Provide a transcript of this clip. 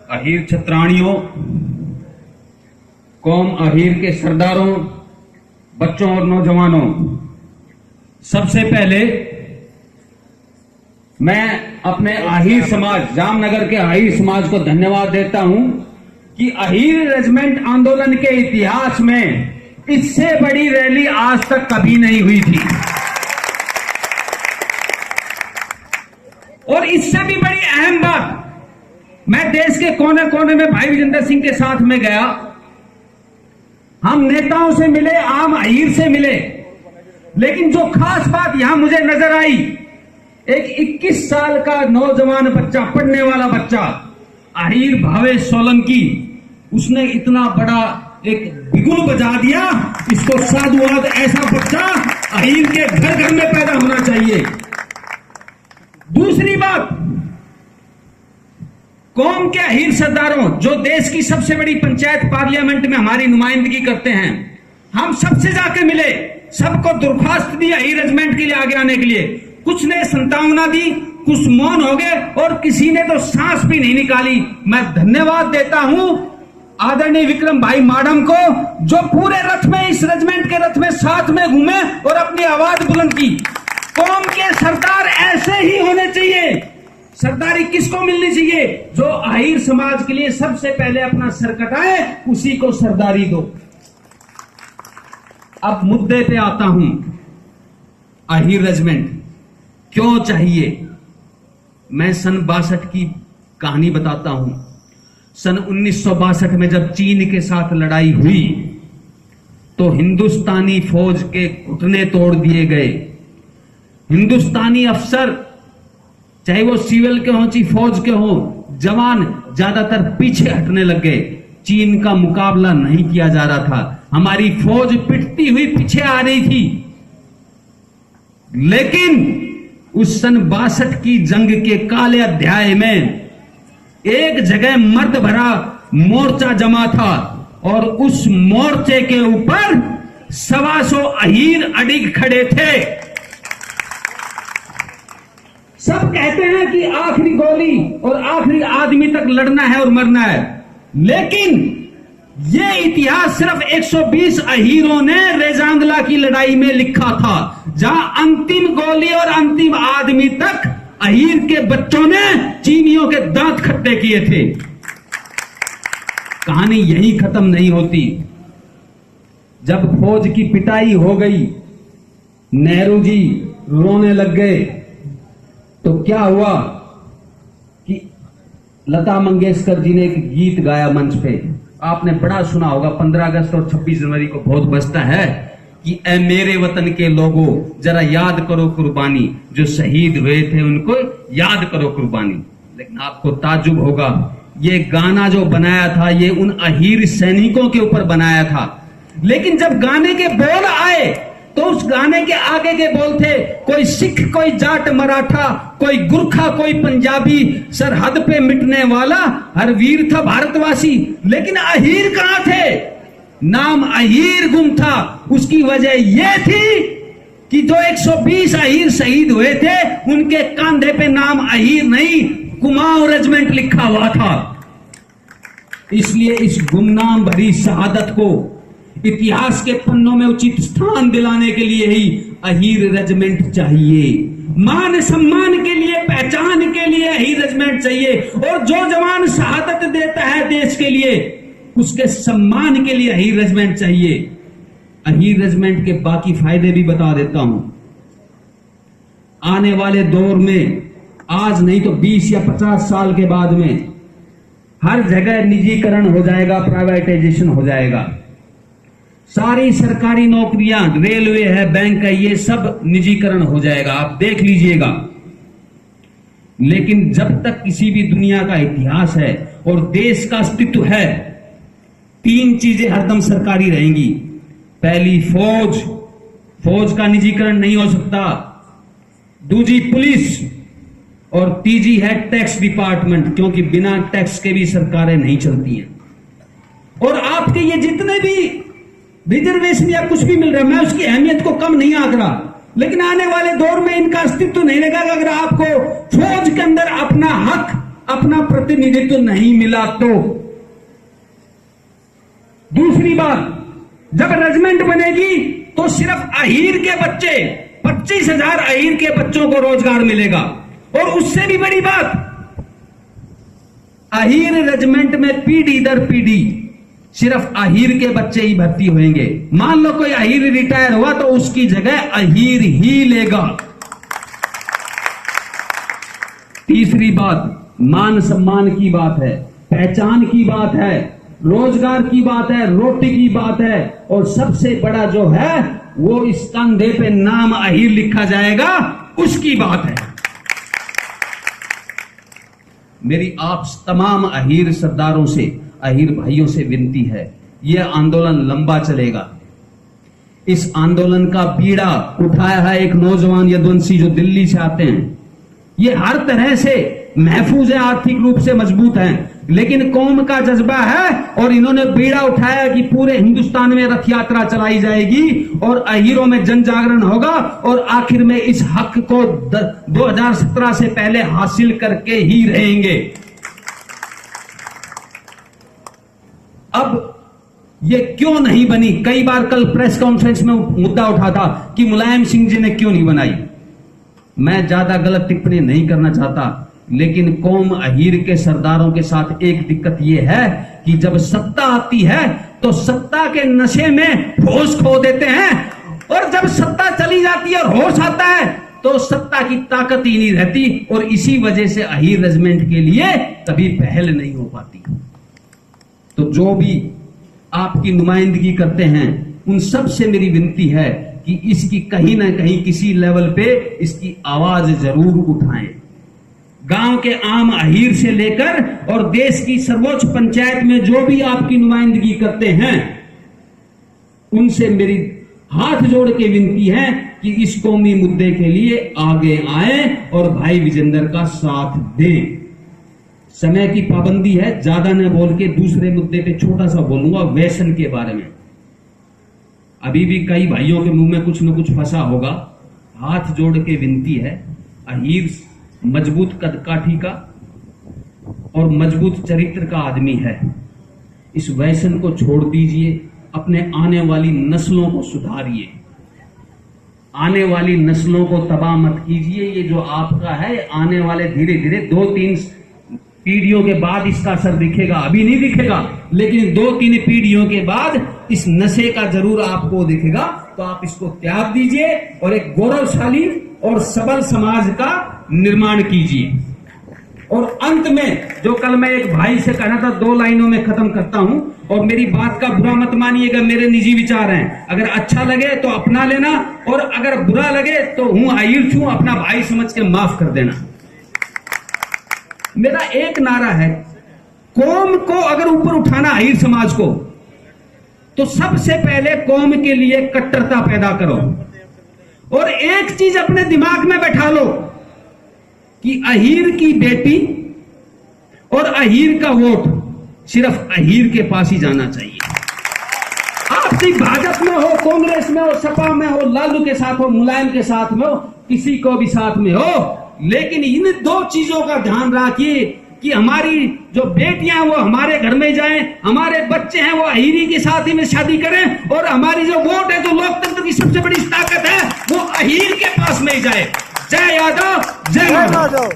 अहीर छत्राणियों, कौम अहीर के सरदारों, बच्चों और नौजवानों, सबसे पहले मैं अपने अहीर समाज, जामनगर के अहीर समाज को धन्यवाद देता हूं कि अहीर रेजिमेंट आंदोलन के इतिहास में इससे बड़ी रैली आज तक कभी नहीं हुई थी। और इससे भी बड़ी अहम बात, मैं देश के कोने कोने में भाई विजेंद्र सिंह के साथ में गया, हम नेताओं से मिले, आम अहीर से मिले, लेकिन जो खास बात यहां मुझे नजर आई, एक 21 साल का नौजवान बच्चा, पढ़ने वाला बच्चा, अहीर भावेश सोलंकी, उसने इतना बड़ा एक बिगुल बजा दिया। इसको साधुवाद, ऐसा बच्चा अहीर के घर घर में पैदा होना चाहिए। दूसरी बात, कौम के अहीर सरदारों जो देश की सबसे बड़ी पंचायत पार्लियामेंट में हमारी नुमाइंदगी करते हैं, हम सबसे जाके मिले, सबको दरख्वास्त दी अहीर रेजिमेंट के लिए आगे आने के लिए। कुछ ने संतावना दी, कुछ मौन हो गए और किसी ने तो सांस भी नहीं निकाली। मैं धन्यवाद देता हूं आदरणीय विक्रम भाई माडम को, जो पूरे रथ में, इस रेजिमेंट के रथ में साथ में घूमे और अपनी आवाज बुलंद की। कौम के सरदार ऐसे ही होने चाहिए। सरदारी किसको मिलनी चाहिए? जो अहीर समाज के लिए सबसे पहले अपना सर कटाए, उसी को सरदारी दो। अब मुद्दे पे आता हूं, अहीर रेजिमेंट क्यों चाहिए। मैं सन 62 की कहानी बताता हूं। सन 1962 में जब चीन के साथ लड़ाई हुई तो हिंदुस्तानी फौज के घुटने तोड़ दिए गए। हिंदुस्तानी अफसर, चाहे वो सिविल के हों, चाहे फौज के हों, जवान ज्यादातर पीछे हटने लग गए। चीन का मुकाबला नहीं किया जा रहा था, हमारी फौज पिटती हुई पीछे आ रही थी। लेकिन उस सन 62 की जंग के काले अध्याय में एक जगह मर्द भरा मोर्चा जमा था और उस मोर्चे के ऊपर 125 अहीर अडिग खड़े थे। सब कहते हैं कि आखिरी गोली और आखिरी आदमी तक लड़ना है और मरना है, लेकिन ये इतिहास सिर्फ 120 अहीरों ने रेजांगला की लड़ाई में लिखा था, जहां अंतिम गोली और अंतिम आदमी तक अहीर के बच्चों ने चीनियों के दांत खट्टे किए थे। कहानी यहीं खत्म नहीं होती। जब फौज की पिटाई हो गई, नेहरू जी रोने लग गए, तो क्या हुआ कि लता मंगेशकर जी ने एक गीत गाया मंच पे, आपने बड़ा सुना होगा, 15 अगस्त और 26 जनवरी को बहुत बजता है कि ऐ मेरे वतन के लोगों, जरा याद करो कुर्बानी, जो शहीद हुए थे उनको याद करो कुर्बानी। लेकिन आपको ताज्जुब होगा, ये गाना जो बनाया था ये उन अहीर सैनिकों के ऊपर बनाया था, लेकिन जब गाने के बोल आए तो उस गाने के आगे के बोल थे, कोई सिख, कोई जाट मराठा, कोई गुरखा, कोई पंजाबी, सरहद पे मिटने वाला हर वीर था भारतवासी। लेकिन अहीर कहां थे? नाम अहीर गुम था। उसकी वजह यह थी कि जो 120 अहीर शहीद हुए थे, उनके कांधे पे नाम अहीर नहीं, कुमाऊं रेजिमेंट लिखा हुआ था। इसलिए इस गुमनाम भरी शहादत को इतिहास के पन्नों में उचित स्थान दिलाने के लिए ही अहीर रेजिमेंट चाहिए। मान सम्मान के लिए, पहचान के लिए अहीर रेजिमेंट चाहिए। और जो जवान शहादत देता है देश के लिए, उसके सम्मान के लिए अहीर रेजिमेंट चाहिए। अहीर रेजिमेंट के बाकी फायदे भी बता देता हूं। आने वाले दौर में, आज नहीं तो 20 या 50 साल के बाद में, हर जगह निजीकरण हो जाएगा, प्राइवेटाइजेशन हो जाएगा। सारी सरकारी नौकरियां, रेलवे है, बैंक है, ये सब निजीकरण हो जाएगा, आप देख लीजिएगा। लेकिन जब तक किसी भी दुनिया का इतिहास है और देश का अस्तित्व है, 3 चीजें हरदम सरकारी रहेंगी। पहली, फौज का निजीकरण नहीं हो सकता। दूसरी, पुलिस, और तीसरी है टैक्स डिपार्टमेंट, क्योंकि बिना टैक्स के भी सरकारें नहीं चलती हैं। और आपके ये जितने भी रिजर्वेशन या कुछ भी मिल रहा है, मैं उसकी अहमियत को कम नहीं आंक रहा, लेकिन आने वाले दौर में इनका अस्तित्व नहीं रहेगा अगर आपको फौज के अंदर अपना हक अपना प्रतिनिधित्व नहीं मिला तो। दूसरी बात, जब रेजिमेंट बनेगी तो सिर्फ अहीर के बच्चे, 25,000 अहीर के बच्चों को रोजगार मिलेगा। और उससे भी बड़ी बात, अहीर रेजिमेंट में पीढ़ी दर पीढ़ी सिर्फ अहीर के बच्चे ही भर्ती होंगे। मान लो कोई अहीर रिटायर हुआ तो उसकी जगह अहीर ही लेगा। तीसरी बात, मान सम्मान की बात है, पहचान की बात है, रोजगार की बात है, रोटी की बात है, और सबसे बड़ा जो है वो इस कंधे पे नाम अहीर लिखा जाएगा, उसकी बात है। मेरी आप तमाम अहीर सरदारों से, अहीर भाइयों से विनती है, यह आंदोलन लंबा चलेगा। इस आंदोलन का बीड़ा उठाया है एक नौजवान यदुवंशी जो दिल्ली से आते हैं। ये हर तरह से महफूज है, आर्थिक रूप से मजबूत हैं, लेकिन कौम का जज्बा है और इन्होंने बीड़ा उठाया कि पूरे हिंदुस्तान में रथ यात्रा चलाई जाएगी और अहीरों में जन जागरण होगा और आखिर में इस हक को 2017 से पहले हासिल करके ही रहेंगे। अब ये क्यों नहीं बनी, कई बार कल प्रेस कॉन्फ्रेंस में मुद्दा उठा था कि मुलायम सिंह जी ने क्यों नहीं बनाई। मैं ज्यादा गलत टिप्पणी नहीं करना चाहता, लेकिन कौम अहीर के सरदारों के साथ एक दिक्कत यह है कि जब सत्ता आती है तो सत्ता के नशे में होश खो देते हैं, और जब सत्ता चली जाती है और होश आता है तो सत्ता की ताकत ही नहीं रहती, और इसी वजह से अहीर रेजिमेंट के लिए कभी पहल नहीं हो पाती। तो जो भी आपकी नुमाइंदगी करते हैं उन सब से मेरी विनती है कि इसकी कहीं ना कहीं किसी लेवल पे इसकी आवाज जरूर उठाएं। गांव के आम अहीर से लेकर और देश की सर्वोच्च पंचायत में जो भी आपकी नुमाइंदगी करते हैं उनसे मेरी हाथ जोड़ के विनती है कि इस कौमी मुद्दे के लिए आगे आए और भाई विजेंद्र का साथ दें। समय की पाबंदी है, ज्यादा न बोल के दूसरे मुद्दे पे छोटा सा बोलूंगा, व्यसन के बारे में। अभी भी कई भाइयों के मुंह में कुछ न कुछ फंसा होगा। हाथ जोड़ के विनती है, अहीर मजबूत कदकाठी का और मजबूत चरित्र का आदमी है। इस व्यसन को छोड़ दीजिए, अपने आने वाली नस्लों को सुधारिए, आने वाली नस्लों को तबाह मत कीजिए। ये जो आपका है आने वाले धीरे धीरे 2-3 पीढ़ियों के बाद इसका असर दिखेगा, अभी नहीं दिखेगा, लेकिन 2-3 पीढ़ियों के बाद इस नशे का जरूर आपको दिखेगा। तो आप इसको त्याग दीजिए और एक गौरवशाली और सबल समाज का निर्माण कीजिए। और अंत में जो कल मैं एक भाई से कहना था, 2 लाइनों में खत्म करता हूं, और मेरी बात का बुरा मत मानिएगा, मेरे निजी विचार हैं। अगर अच्छा लगे तो अपना लेना, और अगर बुरा लगे तो हूं अहीर छू, अपना भाई समझ के माफ कर देना। मेरा एक नारा है, कौम को अगर ऊपर उठाना अहीर समाज को, तो सबसे पहले कौम के लिए कट्टरता पैदा करो, और एक चीज अपने दिमाग में बैठा लो कि अहीर की बेटी और अहीर का वोट सिर्फ अहीर के पास ही जाना चाहिए। आप सिर्फ भाजपा में हो, कांग्रेस में हो, सपा में हो, लालू के साथ हो, मुलायम के साथ में हो, किसी को भी साथ में हो, लेकिन इन 2 चीजों का ध्यान रखिए कि हमारी जो बेटियां वो हमारे घर में जाएं, हमारे बच्चे हैं वो अहीरी के साथ ही में शादी करें, और हमारी जो वोट है, जो लोकतंत्र की सबसे बड़ी ताकत है, वो अहीर के पास में ही जाए। जय यादव, जय माधव।